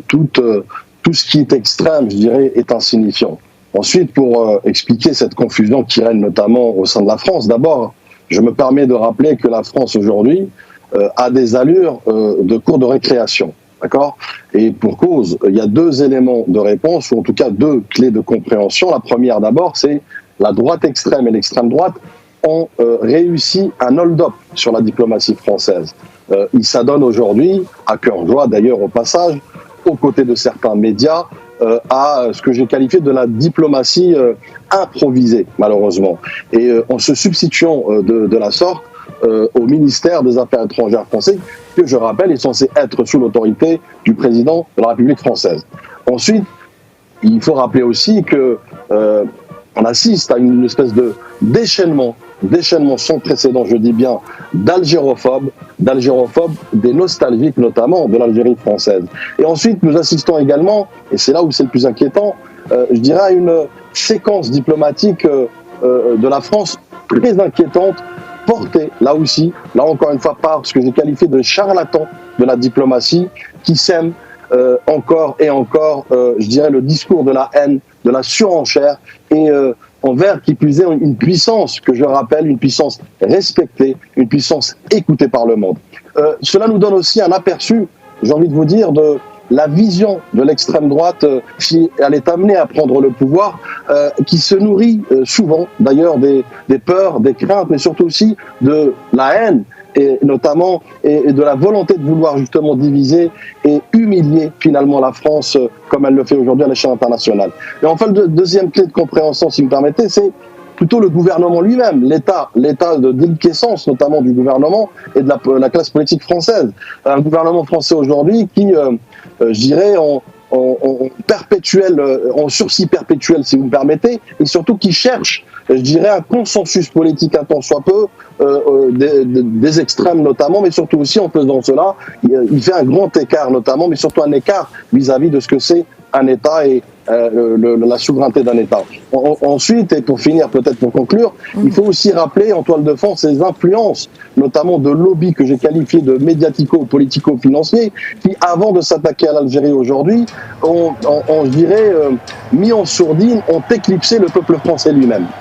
tout ce qui est extrême, je dirais, est insignifiant. Ensuite, pour expliquer cette confusion qui règne notamment au sein de la France, d'abord, je me permets de rappeler que la France aujourd'hui a des allures de cours de récréation. D'accord ? Et pour cause, il y a deux éléments de réponse, ou en tout cas deux clés de compréhension. La première d'abord, c'est la droite extrême et l'extrême droite ont réussi un hold-up sur la diplomatie française. Ils s'adonnent aujourd'hui, à cœur joie d'ailleurs au passage, aux côtés de certains médias, à ce que j'ai qualifié de la diplomatie improvisée, malheureusement. Et en se substituant de la sorte au ministère des Affaires étrangères français, que je rappelle est censé être sous l'autorité du président de la République française. Ensuite, il faut rappeler aussi que on assiste à une espèce de déchaînement sans précédent, je dis bien, d'algérophobes, des nostalgiques notamment de l'Algérie française. Et ensuite, nous assistons également, et c'est là où c'est le plus inquiétant, je dirais à une séquence diplomatique de la France très inquiétante, portée là aussi, là encore une fois par ce que j'ai qualifié de charlatan de la diplomatie, qui sème encore et encore, je dirais, le discours de la haine, de la surenchère, et envers qui plus est une puissance, que je rappelle, une puissance respectée, une puissance écoutée par le monde. Cela nous donne aussi un aperçu, j'ai envie de vous dire, de la vision de l'extrême droite si elle est amenée à prendre le pouvoir, qui se nourrit souvent d'ailleurs des peurs, des craintes, mais surtout aussi de la haine, et notamment et de la volonté de vouloir justement diviser et humilier finalement la France comme elle le fait aujourd'hui à l'échelle internationale. Et enfin, le deuxième clé de compréhension, si vous me permettez, c'est plutôt le gouvernement lui-même, l'état de déliquescence notamment du gouvernement et de la classe politique française. Un gouvernement français aujourd'hui qui, je dirais, en sursis perpétuel, si vous me permettez, et surtout qui cherche, je dirais, un consensus politique un tant soit peu, des extrêmes notamment, mais surtout aussi en faisant cela, il fait un grand écart notamment, mais surtout un écart vis-à-vis de ce que c'est un État et la souveraineté d'un État. Ensuite, et pour finir, peut-être pour conclure, il faut aussi rappeler en toile de fond ces influences, notamment de lobbies que j'ai qualifiés de médiatico-politico-financiers, qui, avant de s'attaquer à l'Algérie aujourd'hui, ont, je dirais, mis en sourdine, ont éclipsé le peuple français lui-même.